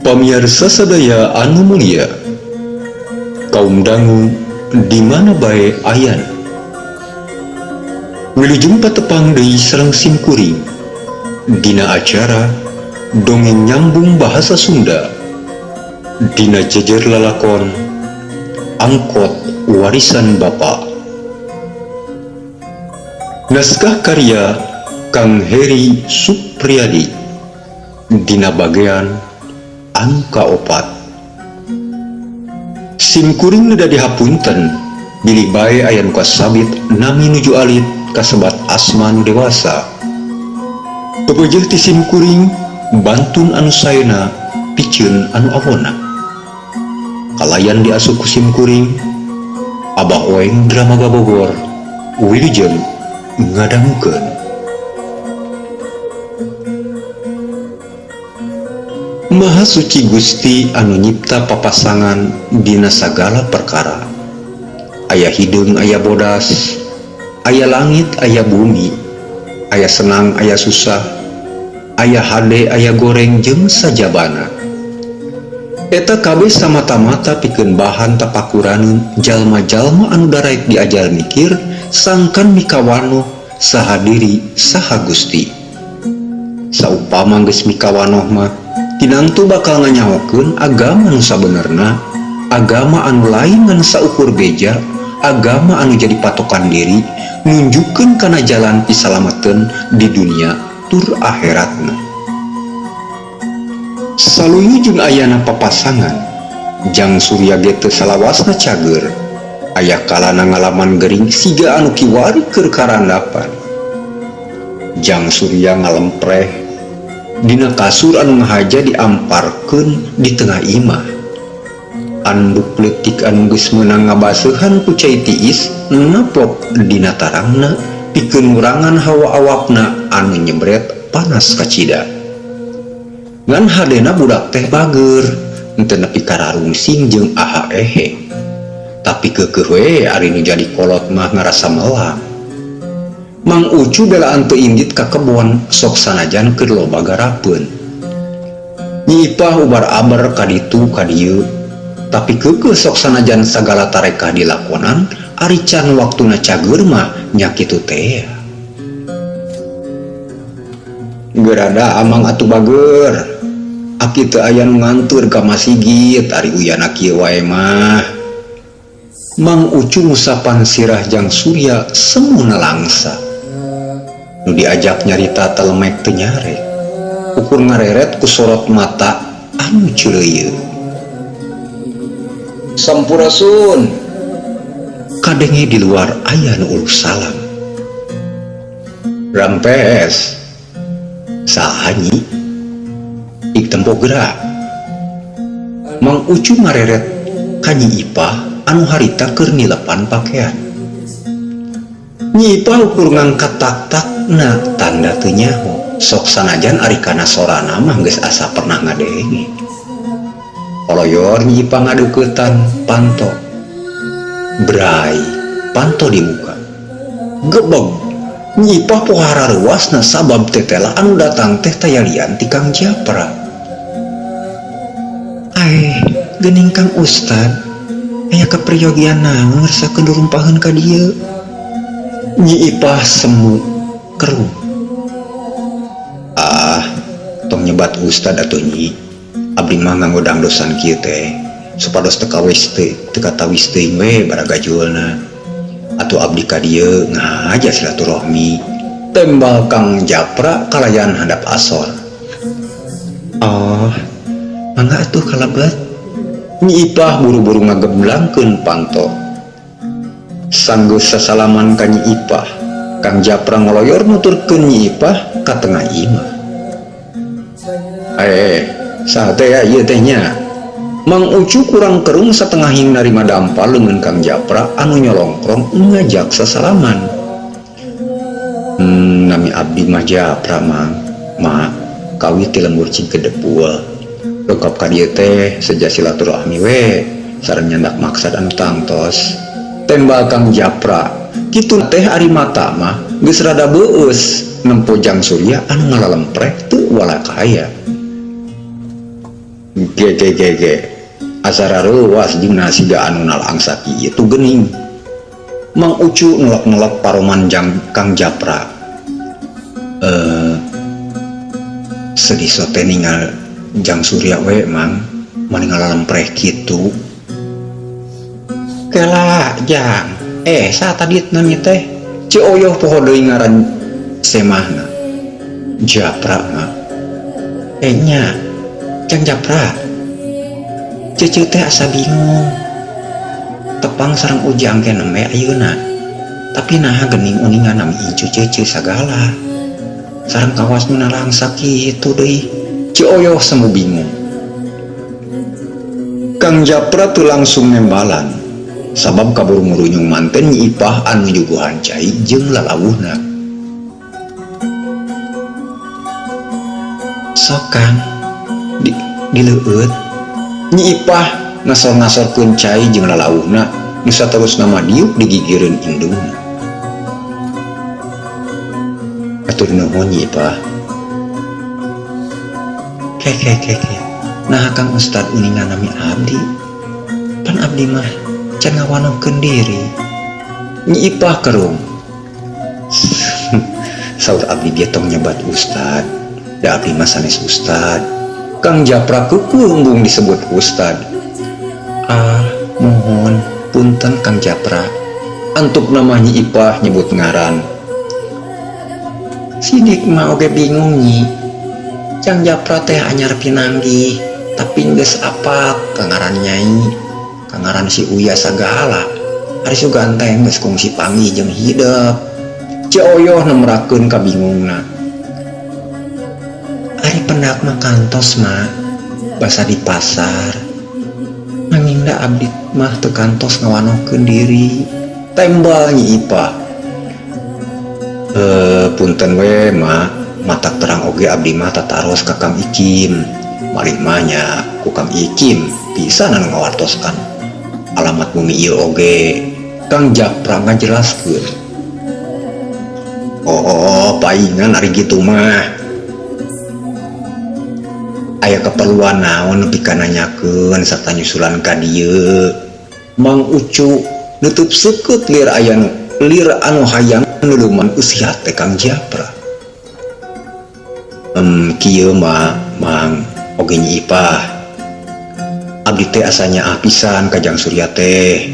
Pamirsa sadaya anu mulia, kaum dangu di mana bae ayan. Wilujeng patepang deui sareng simkuring dina acara dongeng nyambung bahasa Sunda dina jejer lalakon Angkot Warisan Bapa. Naskah karya Kang Heri Supriyadi dina bagean anu kaopat. Simkuring leda dihapunten bilih bae ayan kasabit nami nuju alit kasebat asma nu dewasa. Pepeujeul ti simkuring bantun anu saena pikeun anu awona. Kalayan diasup ku simkuring Abah Oeng Dramaga Bogor wilujeng ngadangukeun. Maha suci Gusti anu nyipta papasangan dina sagala perkara. Aya hideung aya bodas, aya langit aya bumi, aya senang aya susah, aya hade aya goreng jeung sajabana. Eta kabeh samata-mata pikeun bahan tapakuraneun jalma-jalma anu daraek diajar mikir sangkan mikawanoh saha diri saha Gusti. Saupama geus mikawanoh mah tinangtu bakal nganyahokeun agama anu sabenerna, agama anu lain ngan saukur beja, agama anu jadi patokan diri, nunjukkeun kana jalan pisalameteun di dunia tur akhiratna. Saluyu jeung ayana papasangan, Jang Surya ge teu salawasna cager, aya kalana ngalaman gering siga anu kiwari keur karandapan. Jang Surya ngalempreh dina kasur anu ngahaja diamparkeun di tengah imah. Anduk leutik anu geus meunang ngabaseuhan ku cai tiis naplok dina tarangna pikeun ngurangan hawa awakna anu nyebret panas kacida. Ngan hadena budak teh bager henteu nepi kararungsing jeung aha ehe. Tapi keukeuh we ari nu jadi kolot mah ngarasa melang. Mang Ucu belaan teu indit ka kebon sok sanajan keur loba garapeun. Nyi Ipah ubar-aber ka ditu ka dieu, tapi keukeuh sok sanajan sagala tarekah dilakonan ari can waktuna cager mah nya kitu teh. Gerada amang atuh bager. Aki teu aya nu ngantur ka masigit ari uyana kieu wae mah. Mang Ucu ngusapan sirah Jang Surya semuna langsa. Nu diajak nyarita telemek teu nyarek, ukur ngareret ku sorot mata anu ceuleuyeun. Sampurasun. Kadenge di luar aya nu uluh salam. Rampes. Saha nyi? Ik tempo gerak. Mang Ucu ngareret ka Nyi Ipah anu harita keur nilepan pakean. Nyi Ipah ukur ngangkat tak-tak na tanda teu nyaho, sok sanajan ari kana sorana mah geus asa pernah ngadenge. Koloyor Nyi Ipah ngadeuketan panto. Brai, panto dibuka. Gebeg, Nyi Ipah pohara ruasna sabab tetela anu datang teh tayalian ti Kang Japra. Geuning Kang Ustad, aya kapriyogian naon ngarsakeun durumpaheun ka dieu? Nyi Ipah semu keruh. Tong nyebat Ustad atuh Nyi. Abdi mah ngangodang dosan kieu teh supados teu kawis teu katawis teuing we baraga julna. Atuh abdi ka dieu ngahaja silaturahmi. Tembal Kang Japra kalayan handap asor. Mangga atuh kalebet. Nyi Ipah buru-buru ngageblangkeun panto. Sanggeus sasalaman ka Nyi Ipah, Kang Japra ngoloyor nuturkeun Nyi Ipah ka tengah imah. Saha teh ya ieu teh nya? Mang Ucu kurang kerung satengah hing narima dampal leungeun Kang Japra anu nyolongkrong ngajak sasalaman. Nami abdi mah Japra mang. Mak, kawi ti lembur cing kedepul. Lengkap ka dieu teh seja silaturahmi we sareng nyandak maksad anu tangtos. Tembal Kang Japra kitu teh ari mata mah geus rada beueus nempo Jang Surya anu ngalalemprek teu walakaya. Ge asara ruas jeung siga anu nalang saki itu geuning. Mang Ucu nelak-nelak paroman Kang Japra. Sedih sote ningal Jang Surya we mang maningal lempreh kitu. Kela Jang, sataditna nya teh Cioyoh poho deui ngaran semahna. Japra mah. Nya, Jang Japra. Cece teh asa bingung. Tepang sareng Ujang ke neme ayeuna. Tapi naha geuning uningan nami incu cece sagala. Sareng kawas nu nalang sakitu deui. Cioyoh semu bingung. Kang Japra tuh langsung nembalan. Sabab kabur ngurunyung manten Nyi Ipah anu nyuguhan cai jeung lalawuhna. Sok Kang, dileueut. Nyi Ipah ngasor-ngasorkeun cai jeung lalawuhna nu saterusna mah diuk digigireun indungna. Atur nuhun Nyi Ipah. Ke. Nah Kang Ustad uningan nami abdi. Pan abdi mah can ngawanohkeun diri. Nyi Ipah kerung. Saur abdi dia tong nyebat Ustad. Da abdi mah sanes Ustad. Kang Japra keukumbung disebut Ustad. Mohon punten Kang Japra. Antuk nama Nyi Ipah nyebut ngaran. Sidik mah oge bingung Nyi. Kang Japra teh anyar pinanggih, tapi geus apal kangaran Nyai. Kangaran si Uya sagala. Ari suganteng geus kungsi panggih jeung hideep. Cioyoh nemrakeun kabingungna. Ari pendak mah kantos mah basa di pasar. Manginda abdi mah teu kantos ngawanohkeun diri. Tembal Nyi Ipah. Punten we mah matak terang oge abdi mah tataros ka Kang Ikim. Malih mah nya ku Kang Ikim pisan anu ngawartoskan alamat bumi ieu oge. Kang Japra ngajelaskeun. Paingan ari kitu mah. Aya keperluan naon nepi ka nanyakeun sarta nyusulan ka dieu. Mang Ucu nutup seukeut lir anu hayang nulungan usiha teh Kang Japra. Kieu mah Mang oge Nyi Ipah. Abdi teh asanya pisan ka Jang Surya teh.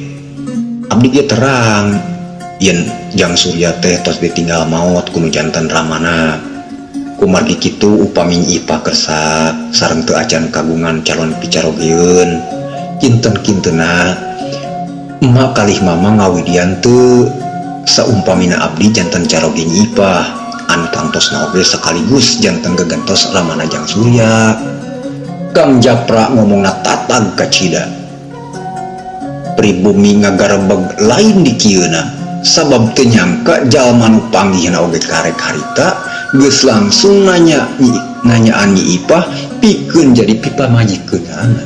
Abdi ge terang yen Jang Surya teh tos ditinggal maot ku nu janten ramana. Kumargi kitu upami Nyi Ipah kersa sareng teu acan kagungan calon picarogeun. Kinten-kinteuna emak kalih mama ngawidian teu saumpamina abdi janten caroge Nyi Ipah anu tantosna oge sekaligus janten gegantos ramana Jang Surya. Kang Japra ngomongna tatag kacida. Pribumi ngagarebeg lain di kieuna. Sabab teu nyangka jalma nu panggihna oge karek harita geus langsung nanyaan Nyi Ipah pikeun jadi pipamajikeunana.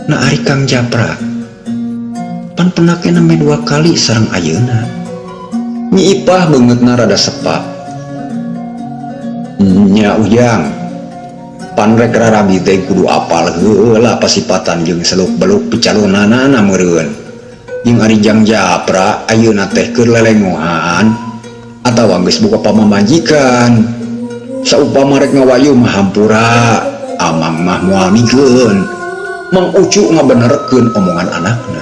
Nah ari Kang Japra pan penake neme 2 kali sareng ayeuna. Nyi Ipah beungeutna rada sepak. Nya Ujang, pan rek rarabi teh kudu apal heula pasipatan jeung seluk-beluk picalonana meureun. Jeung ari Jang Japra ayeuna teh keur lelengohan atawa geus boga pamamajikan. Saupama rek ngawayu mah hampura, amang mah moal mikeun. Mang Ucu ngabenerkeun omongan anakna.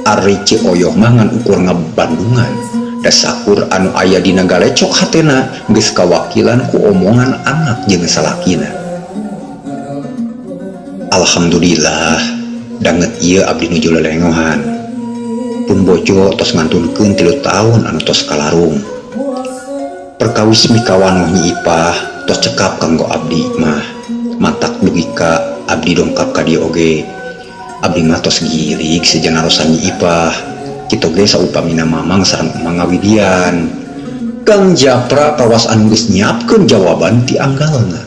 Ari Cioyoh mah ngan ukur ngabandungan. Da sakur anu aya dina galecok hatena geus kawakilan ku omongan anak jeung salakina. Alhamdulillah danget ieu abdi nuju lelengohan. Pun bojo tos ngantunkeun 3 tahun anu tos kalarung. Perkawis mikawan Nyi Ipah tos cekap kanggo abdi mah. Matak dugi ka abdi dongkap ka dieu oge. Abdi mah tos girig sejenarosan Nyi Ipah. Kitu ge saupamina mamang sareng emang ngawidian. Kang Japra kawas anu geus nyiapkeun jawaban ti anggalna.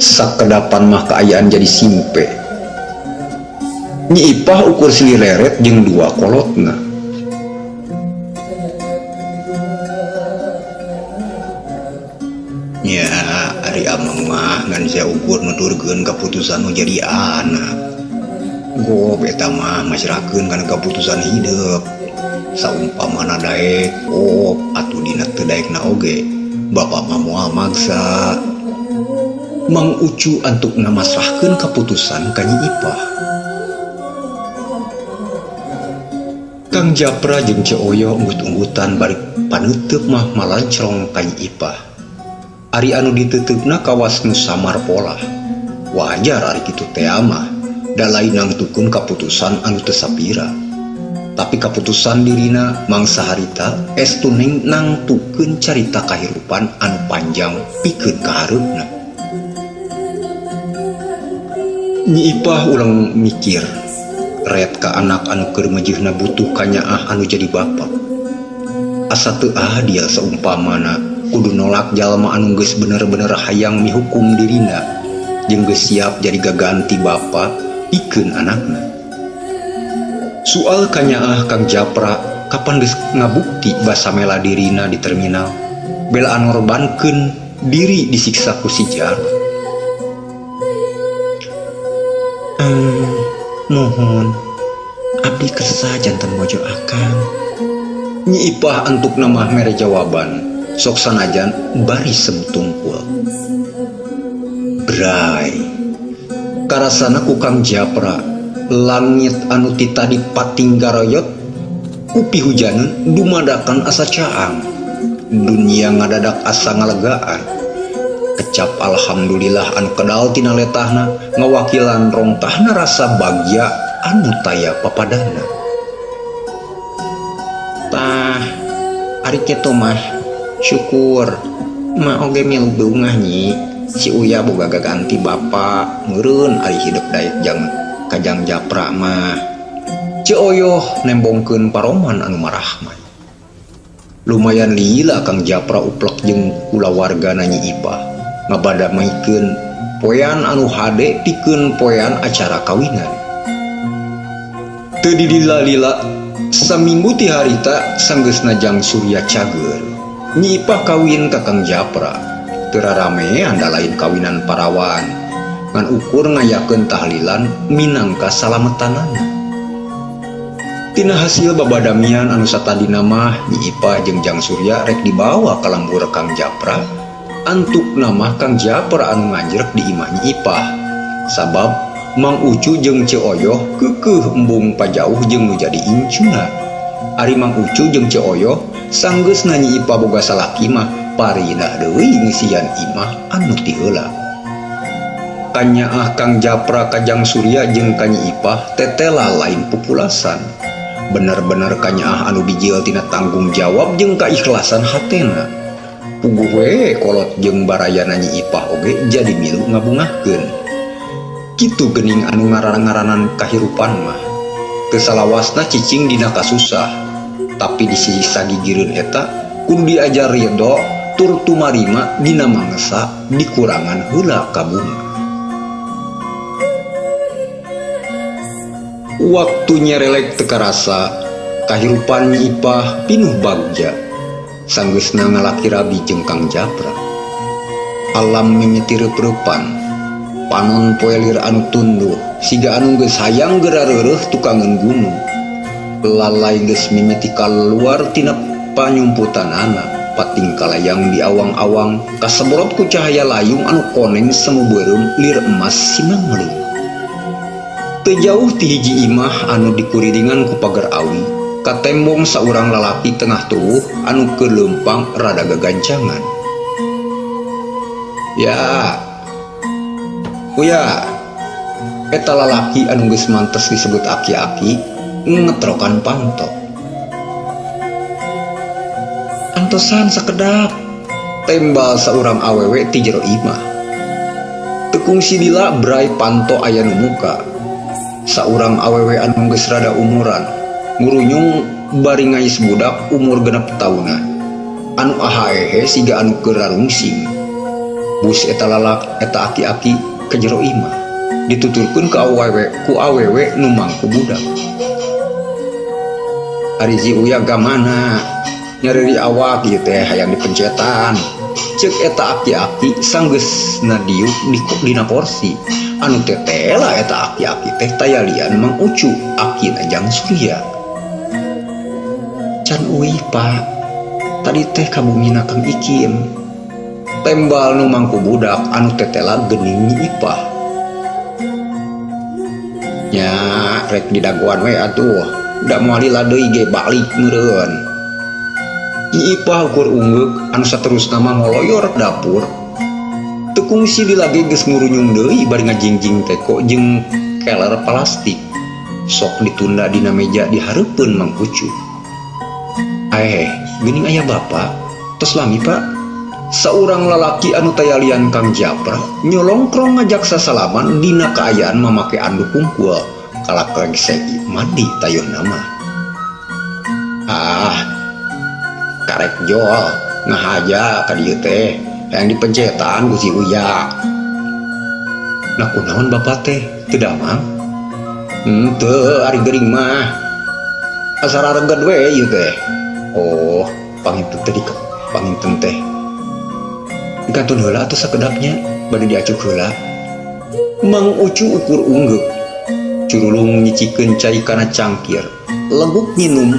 Sakedapan mah kaayaan jadi simpe. Nyi Ipah ukur silileret jeung 2 kolotna. Ya ngadurkeun keputusan nu jadi anak. Gob eta mah masrakeun kana keputusan hidup. Saumpamana daek, atuh dina teu daekna oge. Bapak mah moal maksa. Mang Ucu antuk ngamasrahkeun keputusan ka Nyi Ipah. Kang Japra jeung Ce Oyo unggut-unggutan bari panutup mah malancrong ka Nyi Ipah. Ari anu diteutupna kawas nu samar pola. Wajar ari kitu teh mah da lain nangtukun kaputusan anu teu sapira. Tapi kaputusan dirina mangsa harita estu nangtukeun carita kahirupan anu panjang pikeun ka hareupna. Nyi Ipah ulang mikir ret ka anak anu keur mejihna butuh kanyaah anu jadi bapak. Asa teu dia saumpamana kudu nolak jalma anu geus bener-bener hayang mihukum dirina jeung geus siap jadi gaganti bapa pikeun anakna. Soal kanyaah Kang Japra kapan geus ngabukti basa mela dirina di terminal bela ngorbankeun diri disiksa ku si Jarot. Mohon abdi kersa janten mojo akang. Nyi Ipah antuk nama mere jawaban sok sanajan bari sebutungkul. Bray karasana ku Kang Japra langit anu ti tadi patinggaroyot upi hujaneun dumadakan asa caang. Dunia ngadadak asa ngalegaan. Kecap alhamdulillah anu kedal tina letahna ngawakilan rongtahna rasa bagja anu taya papadana. Tah ari kitu mah syukur mah oge milu beungah Nyi si Uya boga gaganti bapa meureun ari hidup daek jang Kajang Japra mah. Ce Oyo nembongkeun paroman anu marahman. Lumayan lila Kang Japra uplek jeung kulawargana Nyi Ipah ngabadamikeun poean anu hade pikeun poean acara kawinan. Teu dilila-lila saminggu ti harita sanggeusna jang surya cager Nyi Ipah kawin ka Kang Japra. Teu rarame anda lain kawinan parawan ngan ukur ngayakeun tahlilan minangka salametanana. Tina hasil babadamian anu satadina mah Nyi Ipah jeung Jang Surya rek dibawa ka lembur Kang Japra antuk nama Kang Japra anu ngajrek di imah Nyi Ipah. Sabab Mang Ucu jeung Ce Oyo keukeuh embung pajauh jeung nu jadi incuna. Ari Mang Ucu jeung Ce Oyo sanggeusna Nyi Ipah boga salaki mah parinah deui ngisian imah anu ti heula. Kanyaah Kang Japra ka Jang Surya jeung ka Nyi Ipah tetela lain pupulasan. Bener-bener kanyaah anu dijieul tina tanggung jawab jeung kaikhlasan hatena. Puguh we kolot jeung barayana Nyi Ipah oge jadi milu ngabungahkeun. Kitu geuning anu ngaran-ngaranan kahirupan mah. Teu salawasna cicing dina kasusah, tapi di sisi sagigireun eta kudu diajar ridho tur tumarima dina mangsa dikurangan heula kabunga. Waktu nyerelek teu karasa kahirupan Nyi Ipah pinuh bagja. Sanggeusna ngalaki rabi jeung Kang Japra. Alam mimiti reup-reupan. Panon poe lir anu tunduh, siga anu geus hayang geurareureuh tukangeun gunung. Lalai geus mimiti kaluar tina panyumputanana, pating kalayang di awang-awang kaseborot ku cahaya layung anu koneng semu beureum lir emas sinangling. Teu jauh ti hiji imah anu dikuridingan ku pagar awi, katembong saurang lalaki tengah tuwuh anu keur leumpang rada gagancangan. Ya, Uya, eta lalaki anu geus mantes disebut aki-aki ngetrokan pantok. Antosan sakedap, tembal saurang awewe ti jero imah. Tekung sidila bray panto aya nu muka. Saurang awewe anu geus rada umuran, ngurunyung bari ngais budak umur 6 tahunan. Anu ahaehe siga anu keur rarungsing. Bus eta lalak eta aki-aki ke jero imah, dituturkeun ku awewe nu mangku budak. Ari ji Uya gamana nyeri awak ieu teh hayang dipencetan. cek eta aki-aki sanggeus nadiuk dina porsi anu tetela eta aki-aki teh tayalian Mang Ucu akina Jang Surya. Can uih Pak, tadi teh kabumina Kang Ikim tembal nu mangku budak anu tetela geuning Nyi Ipah. Nya rek didaguan we atuh, da moal deui ge balik meureun. Nyi Ipah ukur ungeuk anu saterusna mah ngoloyor dapur. Teu kungsi dilage geus ngurunyung deui bari ngajingjing teko jeung keler plastik. Sok ditunda dina meja dihareupeun Mang Ucu. Geuning aya bapak, tos lami Pak. Saurang lalaki anu tayalian Kang Japra nyolongkrong ngajak sasalaman dina kaayaan mamake anduk hungkul kalak legsei mandi tayeuhna mah. Karek jol ngahaja ka dieu teh yang dipencetan ku si Uya. Nah kunaon bapak teh teu damang? Teu ari geuring mah asal areged we ieu teh. Oh, panginten teh panginten teh dikantun heula atuh sakedapnya bade diacuh heula. Mang Ucu ukur ungeuk curulung nyicikeun cai kana cangkir leguk nginum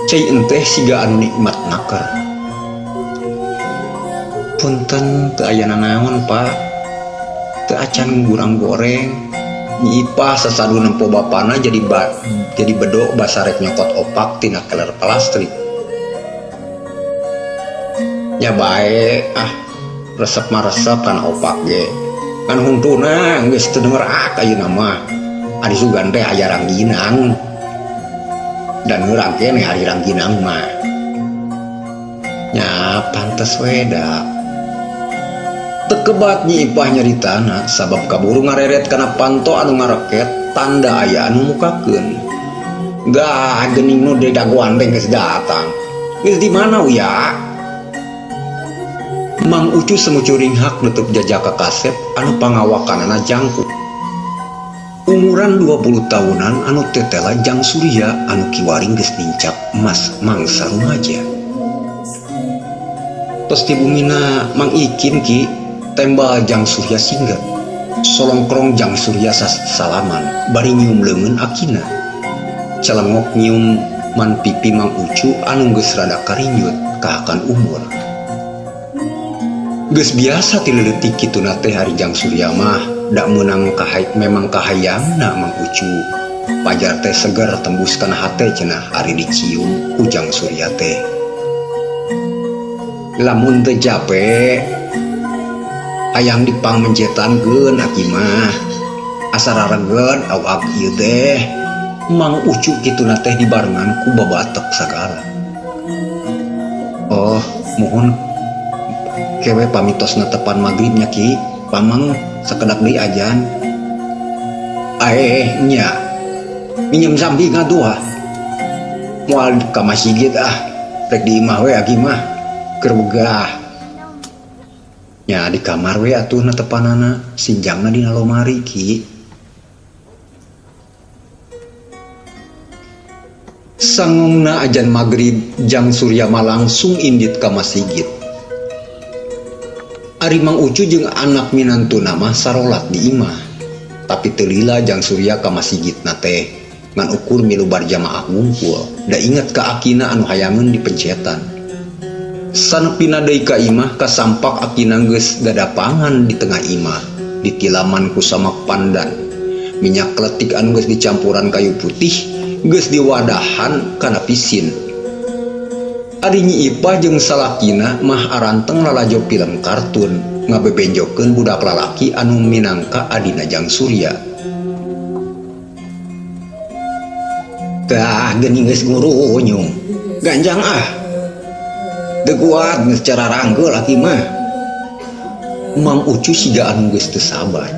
cai enteh siga anu nikmat naker. Punten teu aya nanaon Pak, teu acan gurang goreng. Nyi Ipah sasadu nempo bapana jadi bedok basa rek nyokot opak tina keler plastik. Ya bae resep mah resep kana opak ge kan huntuna geus teu dengerak ayeuna mah. Ari sugan teh aya rangginang dan urang keneh ari rangginang mah nya pantes we da. Tekebat Nyi Ipah nyaritana sabab kaburu ngareret kana panto anu ngareket tanda aya anu mukakeun. Gah geuning nu daguan teh geus datang. Geus di mana Uya? Mang Ucu semucuring hak nutup jajaka kasep anu pangawakanana jangkuk. Umuran 20 tahunan anu tetela Jang Surya anu kiwaring geus nincap emas mangsa rumaja. Tos ti bumina Mang Ikim ki tembal Jang Surya singgat. Solongkrong Jang Surya salaman bari nyium leungeun akina. Celengok nyium man pipi Mang Ucu anu geus rada karinyut kaakan umur. Geus biasa ti leuletik kituna teh hari Jang Surya mah da meunang memang kahayangna Mang Ucu. Pajar teh seger tembus kana hate cenah ari dicium ku Jang Surya teh. Lamun teu jape hayang dipangmencetankeun aki mah asa rareged awak ieu teh. Mang Ucu kituna teh dibarengan ku babatek sagala. Oh mohon kewe pamitosna tepan magrib nya Ki pamang sakedak deui ajan. Nya minjem sambi ngaduh moal ka masjid rek di imah we aki mah keur begah. Nya di kamar we atuh na tepanana sinjangna dina lomari Ki. Sangungna ajan magrib Jang Surya mah langsung indit ka masjid. Ari Mang Ucu jeung anak minantuna mah sarolat di imah. Tapi teu lila Jang Surya ka masjidna teh ngan ukur milu barjamaah ngumpul da inget ka akina anu hayangeun dipencetan. Sanepina deui ka imah kasampak akina geus gadapangan di tengah imah ditilaman ku samak pandan. Minyak kletik anu geus dicampuran kayu putih geus diwadahan kana pisin. Ari Nyi Ipah jeung salakina mah aranteng lalajo film kartun ngabebenjokeun budak lalaki anu minangka adina Jang Surya. Tah geuning geus ngurunyung. Ganjang teu kuat geus cara ranggel aki mah. Mang Ucu siga anu geus teu sabar.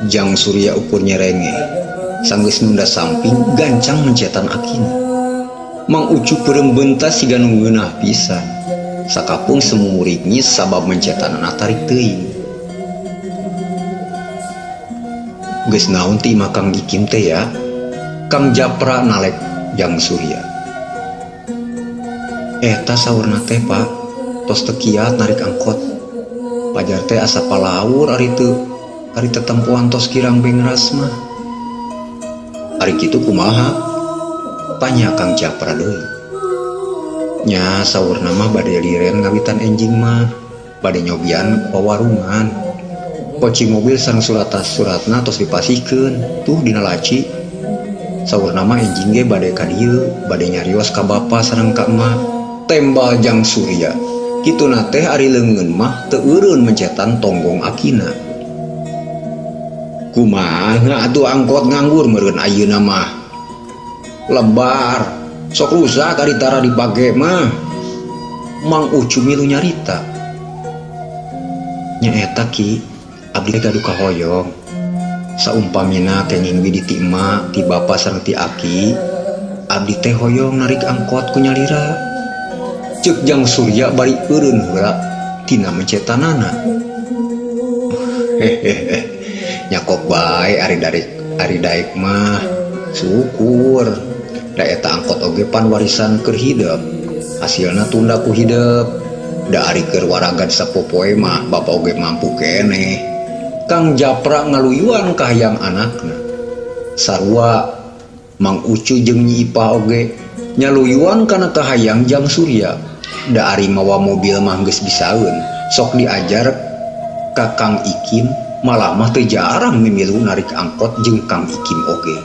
Jang Surya ukur nyerenge. Sanggeus nunda samping gancang mencetan akina. Mang Ucu peureum beuntas siga nu ngeunah pisan. Sakapung semu muridnya sabab mencetanana tarik teuing. Geus naon ti imah Kang Ikim teh ya? Kang Japra nalek Jang Surya. Eta saurna teh Pak, tos teu kiat narik angkot. Pajar teh asa palaur ari tetempuan tos kirang bengras mah. Ari kitu kumaha? Tanya Kang Japra deui. Nya saurna mah bade liren ngawitan enjing mah, bade nyobian pawarungan. Kunci mobil sareng suratna tos dipasihkeun tuh dina laci. Saurna mah enjing ge bade ka dieu, bade nyarios ka bapa sareng ka emak. Tembal Jang Surya. Kituna teh ari leungeun mah teu eureun mencetan tonggong akina. Kumaha atuh angkot nganggur meureun ayeuna mah? Lebar, sok rusak ari tara dipake mah. Mang Ucu milu nyarita. Nya eta ki abdi gaduh kahoyong. Saumpamina kenging di ti emak, ti bapa sareng ti aki, abdi teh hoyong narik angkot ku nyalira. Ceuk Jang Surya bari eureun heula tina mencetanana. Hehehe. Nyakop bae ari daek mah. Syukur. Da eta angkot oge pan warisan keur hideup. Hasilna tunda ku hideup. Da ari keur waragad sapopoe mah bapa oge mampu keneh. Kang Japra ngaluyuan ka hayang anakna. Sarua Mang Ucu jeung Nyi Ipah oge nyaluyuan kana kahayang Jang Surya. Da ari mawa mobil mah geus bisaeun, sok diajar ka Kang Ikim, malah mah teu jarang mimilu narik angkot jeung Kang Ikim oge.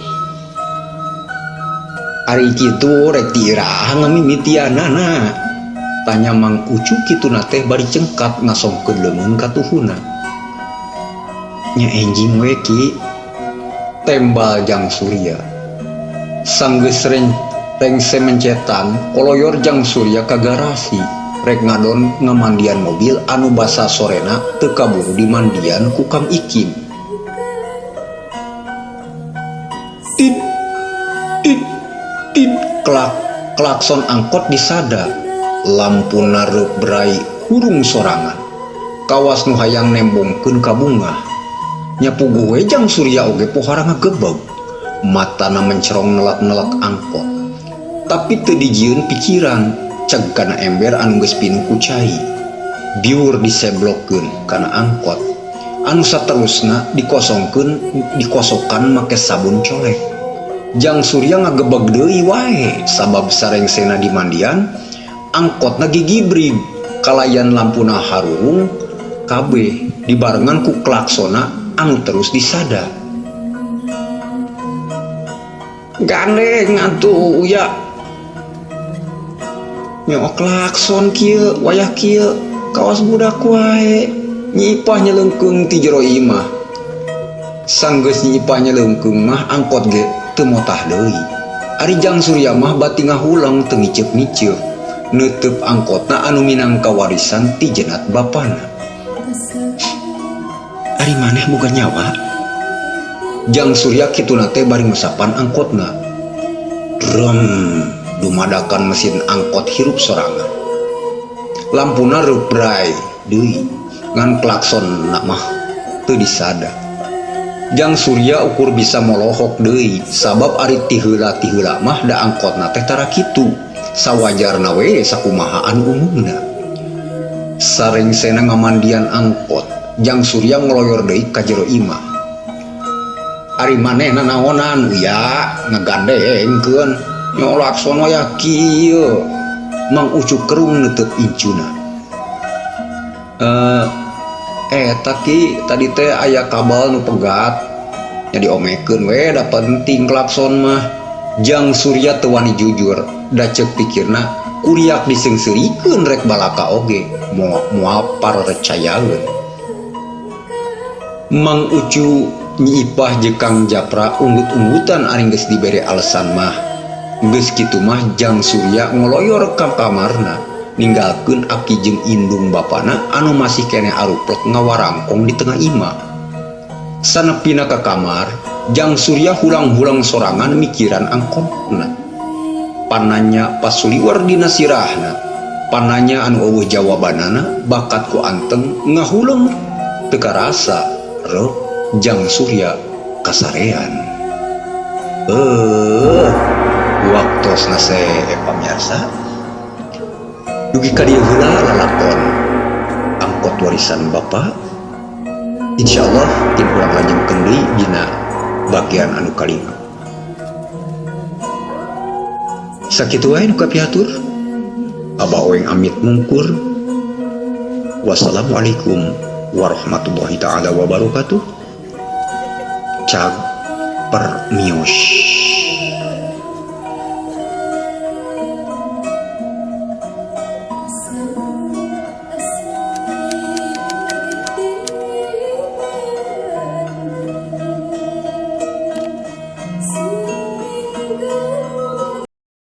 Ari kitu rek tiiraha ngamimitianana. Tanya Mang Ucu kituna teh bari cengkat ngasongkeun leungeun ka tuhuna. Nya enjing we ki, tembal Jang Surya. Sanggeus rengse mencetan, koloyor Jang Surya ka garasi, rek ngadon ngamandian mobil anu basa sorena teu kaburu dimandian ku Kang Ikim. Tit tit tit klakson angkot disada, lampuna reup berai hurung sorangan. Kawas nu hayang nembongkeun ka bungah. Nyapuguh we Jang Surya oge pohara ngagebeg, matana mencerong nelak-nelak angkot. Tapi teu dijieun pikiran, ceg kana ember anu geus pinuh ku cai. Biur diseblokkeun kana angkot. Anu saterusna dikosokan make sabun colek. Jang Surya ngagebeg deui wae sabab sarengsena dimandian, angkotna gigibrig, kalayan lampuna harurung, kabeh dibarengan ku klaksona anu terus disada. Gandeng atuh uya. Nyok klakson kieu, wayah kieu, kawas budak wae. Nyi Ipah nyeleungkeung ti jero imah. Sanggeus Nyi Ipah nyeleungkeung mah angkot ge teu motah deui. Ari Jang Surya mah bati ngahulang teu ngiceup-ngiceup, neuteub angkotna anu minangka warisan ti jenat bapana. Ari maneh boga nyawa? Jang Surya kituna teh bari mesapan angkotna. Drum, dumadakan mesin angkot hirup sorangan. Lampuna reup brai deui, ngan klakson na mah teu disada. Jang Surya ukur bisa molohok deui, sabab ari ti heula mah da angkotna teh tara kitu, sawajarna we sakumaha anu umumna. Sarengsena ngamandian angkot, Jang Surya ngeloyor deui ka jero imah. Ari manehna naonan uya ngagandengkeun, nyolak sono ya kieu. Mang Ucu kerung neuteuk incuna. Eta ki tadi teh aya kabel nu pegat, nya diomekeun we da penting klakson mah. Jang Surya teu wani jujur, da ceuk pikirna kuriak diseungseurikeun rek balaka oge, moal parecayaeun. Mang Ucu, Nyi Ipah jeung Kang Japra unggut-unggutan ari geus dibere alesan mah. Geus kitu mah Jang Surya ngoloyor ka kamarna, ninggalkeun aki jeung indung bapana anu masih keneh aruplek ngawarangkong di tengah imah. Sanepina ka kamar, Jang Surya hulang-hulang sorangan mikiran angkotna. Pananya pas suliwer dina sirahna, pananya anu eueuh jawabanana bakat ku anteng ngahuleung teu karasa reuh Jang Surya kasarean. Waktosna pamirsa. dugi ka dieu heula lalakon angkot warisan Bapa. Insyaallah kita urang lanjutkeun deui dina bagian anu kalima. Sakitu wae nu kapiatur. Abah Oeng amit mungkur. Wassalamualaikum warahmatullahi taala wabarakatuh. Cag permios.